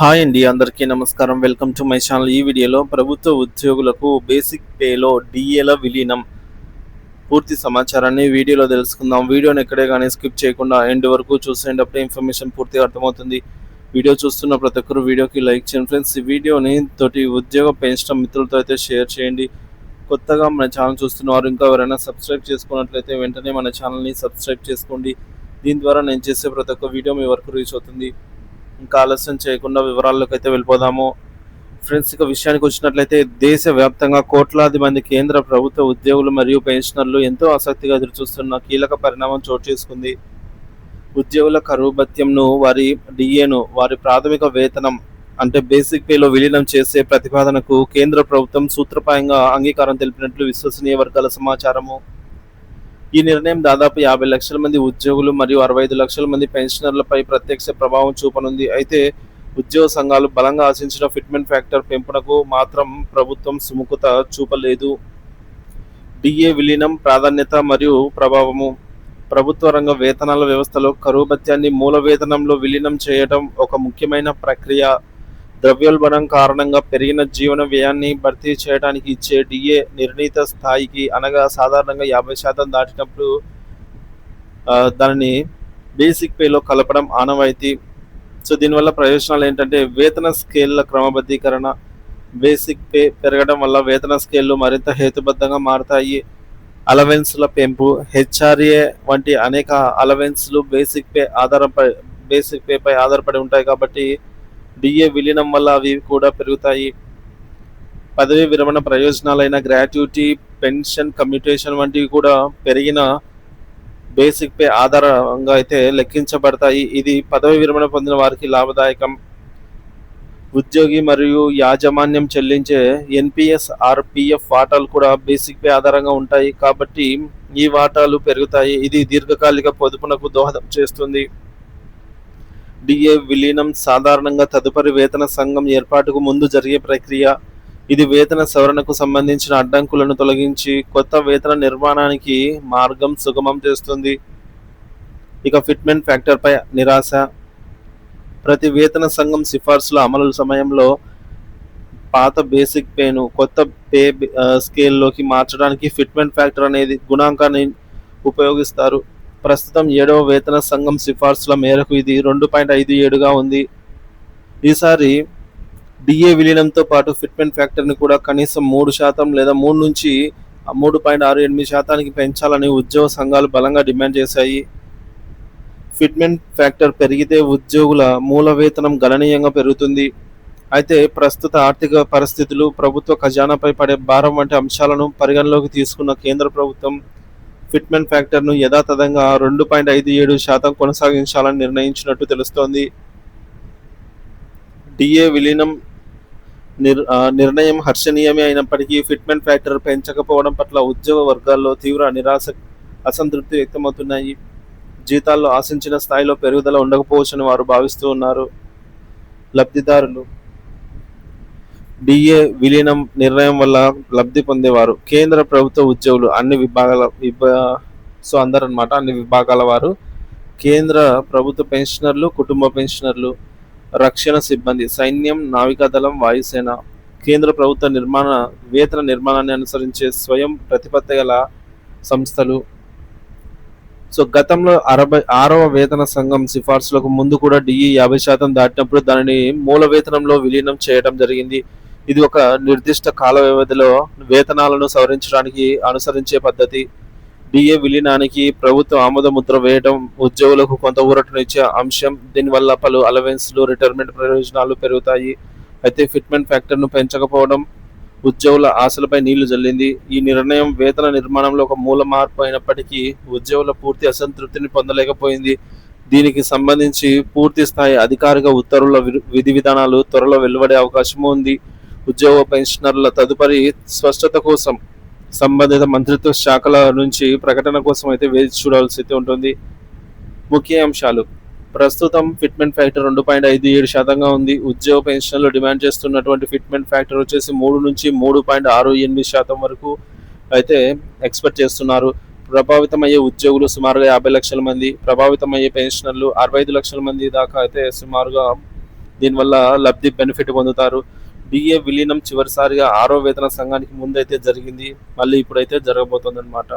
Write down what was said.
Hi అండి, అందరికీ నమస్కారం. Welcome to my channel. ఈ వీడియోలో ప్రభుత్వ ఉద్యోగులకు బేసిక్ పేలో డిఏల విలీనం పూర్తి సమాచారాన్ని వీడియోలో తెలుసుకుందాం. వీడియోని ఎక్కడే కానీ స్కిప్ చేయకుండా ఎండ్ వరకు చూసేటప్పుడే ఇన్ఫర్మేషన్ పూర్తిగా అర్థమవుతుంది. వీడియో చూస్తున్న ప్రతి ఒక్కరు వీడియోకి లైక్ చేయండి ఫ్రెండ్స్. ఈ వీడియోని తోటి ఉద్యోగ పెన్షన్ మిత్రులతో అయితే షేర్ చేయండి. కొత్తగా మన ఛానల్ చూస్తున్నవారు ఇంకా ఎవరైనా సబ్స్క్రైబ్ చేసుకున్నట్లయితే వెంటనే మన ఛానల్ని సబ్స్క్రైబ్ చేసుకోండి. దీని ద్వారా నేను చేసే ప్రతి ఒక్క వీడియో మీ వరకు రీచ్ అవుతుంది. ఇంకా ఆలస్యం చేయకుండా వివరాల్లోకి అయితే వెళ్ళిపోదాము ఫ్రెండ్స్. ఇక విషయానికి వచ్చినట్లయితే దేశవ్యాప్తంగా కోట్లాది మంది కేంద్ర ప్రభుత్వ ఉద్యోగులు మరియు పెన్షనర్లు ఎంతో ఆసక్తిగా ఎదురుచూస్తున్న కీలక పరిణామం చోటు చేసుకుంది. ఉద్యోగుల కరువు భత్యంను వారి డిఏను వారి ప్రాథమిక వేతనం అంటే బేసిక్ పేలో విలీనం చేసే ప్రతిపాదనకు కేంద్ర ప్రభుత్వం సూత్రప్రాయంగా అంగీకారం తెలిపినట్లు విశ్వసనీయ వర్గాల సమాచారము. ఈ నిర్ణయం దాదాపు 50 లక్షల మంది ఉద్యోగులు మరియు 65 లక్షల మంది పెన్షనర్లపై ప్రత్యక్ష ప్రభావం చూపనుంది. అయితే ఉద్యోగ సంఘాలు బలంగా ఆశించిన ఫిట్మెంట్ ఫ్యాక్టర్ పెంపునకు మాత్రం ప్రభుత్వం సుముఖత చూపలేదు. డిఏ విలీనం ప్రాధాన్యత మరియు ప్రభావము. ప్రభుత్వ రంగ వేతనాల వ్యవస్థలో కరువు భత్యాన్ని మూల వేతనంలో విలీనం చేయడం ఒక ముఖ్యమైన ప్రక్రియ. ద్రవ్యోల్బణం కారణంగా పెరిగిన జీవన వ్యయాన్ని భర్తీ చేయడానికి ఇచ్చే డిఏ నిర్ణీత స్థాయికి అనగా సాధారణంగా 50% దాటినప్పుడు దానిని బేసిక్ పేలో కలపడం ఆనవాయితీ. సో దీనివల్ల ప్రయోజనాలు ఏంటంటే వేతన స్కేళ్ల క్రమబద్ధీకరణ. బేసిక్ పే పెరగడం వల్ల వేతన స్కేళ్లు మరింత హేతుబద్ధంగా మారతాయి. అలవెన్స్ల పెంపు. హెచ్ఆర్ఏ వంటి అనేక అలవెన్స్లు బేసిక్ పేపై ఆధారపడి ఉంటాయి కాబట్టి డిఏ విలీనం వల్ల అవి కూడా పెరుగుతాయి. పదవీ విరమణ ప్రయోజనాలైన గ్రాట్యుటీ, పెన్షన్ కమ్యూటేషన్ వంటివి కూడా పెరిగిన బేసిక్ పే ఆధారంగా అయితే లెక్కించబడతాయి. ఇది పదవీ విరమణ పొందిన వారికి లాభదాయకం. ఉద్యోగి మరియు యాజమాన్యం చెల్లించే ఎన్పిఎస్, ఆర్పిఎఫ్ వాటాలు కూడా బేసిక్ పే ఆధారంగా ఉంటాయి కాబట్టి ఈ వాటాలు పెరుగుతాయి. ఇది దీర్ఘకాలిక పొదుపునకు దోహదం చేస్తుంది. డిఏ విలీనం సాధారణంగా తదుపరి వేతన సంఘం ఏర్పాటుకు ముందు జరిగే ప్రక్రియ. ఇది వేతన సవరణకు సంబంధించిన అడ్డంకులను తొలగించి కొత్త వేతన నిర్మాణానికి మార్గం సుగమం చేస్తుంది. ఇక ఫిట్మెంట్ ఫ్యాక్టర్పై నిరాశ. ప్రతి వేతన సంఘం సిఫార్సుల అమలు సమయంలో పాత బేసిక్ పేను కొత్త పే స్కేల్లోకి మార్చడానికి ఫిట్మెంట్ ఫ్యాక్టర్ అనేది గుణాంకాన్ని ఉపయోగిస్తారు. ప్రస్తుతం 7వ వేతన సంఘం సిఫార్సుల మేరకు ఇది 2.57గా ఉంది. ఈసారి డిఏ విలీనంతో పాటు ఫిట్మెంట్ ఫ్యాక్టర్ని కూడా కనీసం 3% లేదా 3 నుంచి 3.68% పెంచాలని ఉద్యోగ సంఘాలు బలంగా డిమాండ్ చేశాయి. ఫిట్మెంట్ ఫ్యాక్టర్ పెరిగితే ఉద్యోగుల మూల వేతనం గణనీయంగా పెరుగుతుంది. అయితే ప్రస్తుత ఆర్థిక పరిస్థితులు, ప్రభుత్వ ఖజానాపై పడే భారం వంటి అంశాలను పరిగణలోకి తీసుకున్న కేంద్ర ప్రభుత్వం ఫిట్మెంట్ ఫ్యాక్టర్ను యథాతథంగా 2.57% కొనసాగించాలని నిర్ణయించినట్టు తెలుస్తోంది. డిఏ విలీనం నిర్ణయం హర్షణీయమే అయినప్పటికీ ఫిట్మెంట్ ఫ్యాక్టర్ పెంచకపోవడం పట్ల ఉద్యోగ వర్గాల్లో తీవ్ర నిరాశ, అసంతృప్తి వ్యక్తమవుతున్నాయి. జీతాల్లో ఆశించిన స్థాయిలో పెరుగుదల ఉండకపోవచ్చని వారు భావిస్తూ ఉన్నారు. లబ్ధిదారులు. డిఏ విలీనం నిర్ణయం వల్ల లబ్ధి పొందేవారు కేంద్ర ప్రభుత్వ ఉద్యోగులు అన్ని విభాగాల వారు, కేంద్ర ప్రభుత్వ పెన్షనర్లు, కుటుంబ పెన్షనర్లు, రక్షణ సిబ్బంది, సైన్యం, నావికాదళం, వాయుసేన, కేంద్ర ప్రభుత్వ వేతన నిర్మాణాన్ని అనుసరించే స్వయం ప్రతిపత్తి గల సంస్థలు. సో గతంలో 66వ వేతన సంఘం సిఫార్సులకు ముందు కూడా డిఈ 50% దాటినప్పుడు దానిని మూల వేతనంలో విలీనం చేయడం జరిగింది. ఇది ఒక నిర్దిష్ట కాల వ్యవధిలో వేతనాలను సవరించడానికి అనుసరించే పద్ధతి. డిఏ విలీనానికి ప్రభుత్వం ఆమోద ముద్ర వేయడం ఉద్యోగులకు కొంత ఊరటనిచ్చే అంశం. దీనివల్ల పలు అలవెన్స్లు, రిటైర్మెంట్ ప్రయోజనాలు పెరుగుతాయి. అయితే ఫిట్మెంట్ ఫ్యాక్టర్ను పెంచకపోవడం ఉద్యోగుల ఆశలపై నీళ్లు జల్లింది. ఈ నిర్ణయం వేతన నిర్మాణంలో ఒక మూల మార్పు అయినప్పటికీ ఉద్యోగుల పూర్తి అసంతృప్తిని పొందలేకపోయింది. దీనికి సంబంధించి పూర్తి స్థాయి అధికారిక ఉత్తర్వుల విధి విధానాలు త్వరలో వెలువడే అవకాశం ఉంది. ఉద్యోగ పెన్షనర్ల తదుపరి స్పష్టత కోసం సంబంధిత మంత్రిత్వ శాఖల నుంచి ప్రకటన కోసం అయితే వేచి చూడాల్సి ఉంటుంది. ముఖ్య అంశాలు. ప్రస్తుతం ఫిట్మెంట్ ఫ్యాక్టర్ 2.57%గా ఉంది. ఉద్యోగ పెన్షన్లు డిమాండ్ చేస్తున్నటువంటి ఫిట్మెంట్ ఫ్యాక్టర్ వచ్చేసి 3 నుంచి 3.68% వరకు అయితే ఎక్స్పెక్ట్ చేస్తున్నారు. ప్రభావితమయ్యే ఉద్యోగులు సుమారుగా 50 లక్షల మంది, ప్రభావితమయ్యే పెన్షనర్లు 65 లక్షల మంది దాకా అయితే సుమారుగా దీనివల్ల లబ్ధి బెనిఫిట్ పొందుతారు. డిఏ విలీనం చివరిసారిగా 6వ వేతన సంఘానికి ముందైతే జరిగింది. మళ్ళీ ఇప్పుడైతే జరగబోతోందనమాట.